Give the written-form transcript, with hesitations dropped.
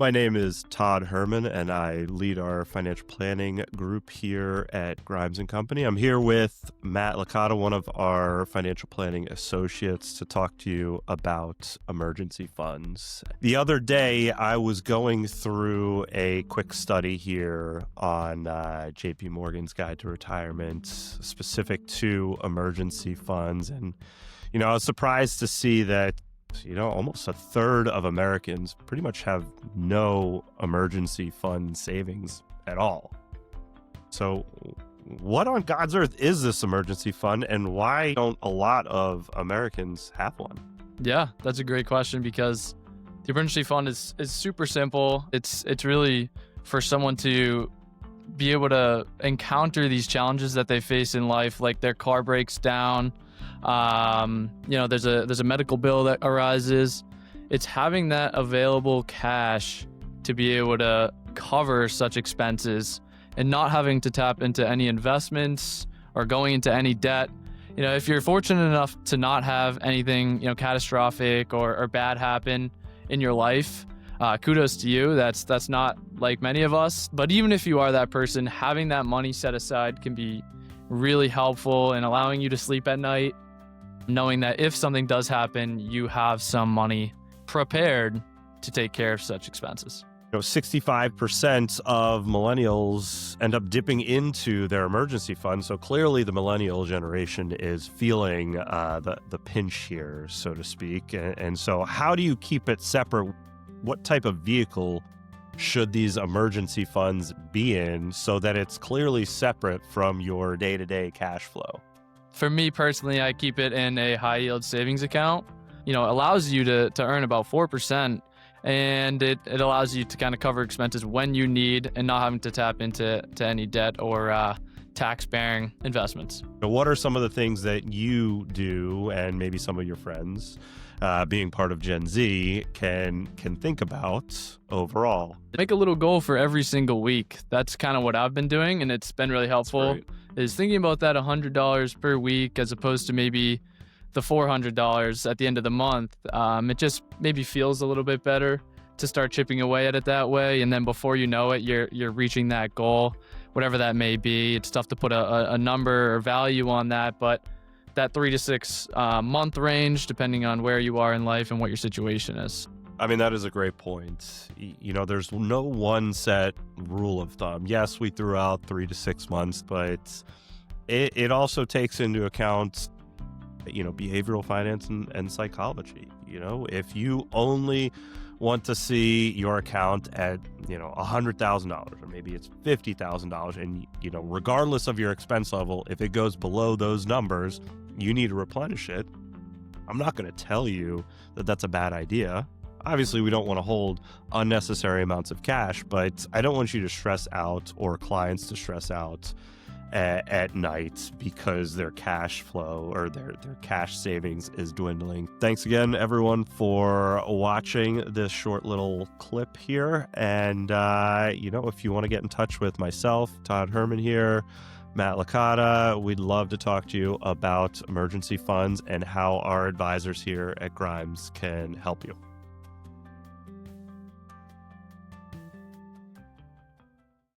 My name is Todd Herman, and I lead our financial planning group here at Grimes & Company. I'm here with Matt Licata, one of our financial planning associates, to talk to you about emergency funds. The other day, I was going through a quick study here on JP Morgan's Guide to Retirement, specific to emergency funds. And, I was surprised to see that almost a third of Americans pretty much have no emergency fund savings at all. So what on God's earth is this emergency fund, and why don't a lot of Americans have one? Yeah, that's a great question, because the emergency fund is super simple. It's really for someone to be able to encounter these challenges that they face in life, like their car breaks down, there's a medical bill that arises. It's having that available cash to be able to cover such expenses and not having to tap into any investments or going into any debt. If you're fortunate enough to not have anything, catastrophic or bad happen in your life, kudos to you. That's not like many of us. But even if you are that person, having that money set aside can be really helpful in allowing you to sleep at night, knowing that if something does happen, you have some money prepared to take care of such expenses. 65% of millennials end up dipping into their emergency fund. So clearly the millennial generation is feeling the pinch here, so to speak. And so how do you keep it separate? What type of vehicle should these emergency funds be in so that it's clearly separate from your day-to-day cash flow? For me personally, I keep it in a high yield savings account. It allows you to earn about 4%, and it allows you to kind of cover expenses when you need and not having to tap into any debt or tax-bearing investments. What are some of the things that you do, and maybe some of your friends, being part of Gen Z, can think about overall? Make a little goal for every single week. That's kind of what I've been doing, and it's been really helpful. Is thinking about that $100 per week as opposed to maybe the $400 at the end of the month. It just maybe feels a little bit better to start chipping away at it that way, and then before you know it, you're reaching that goal, whatever that may be. It's tough to put a number or value on that, but that 3 to 6 month range, depending on where you are in life and what your situation is. I mean, that is a great point. There's no one set rule of thumb. Yes, we threw out 3 to 6 months, but it also takes into account, behavioral finance and psychology. If you only want to see your account at, $100,000, or maybe it's $50,000, and, regardless of your expense level, if it goes below those numbers, you need to replenish it. I'm not going to tell you that that's a bad idea. Obviously, we don't want to hold unnecessary amounts of cash, but I don't want you to stress out, or clients to stress out at night because their cash flow or their cash savings is dwindling. Thanks again, everyone, for watching this short little clip here. And, if you want to get in touch with myself, Todd Herman here, Matt Licata, we'd love to talk to you about emergency funds and how our advisors here at Grimes can help you.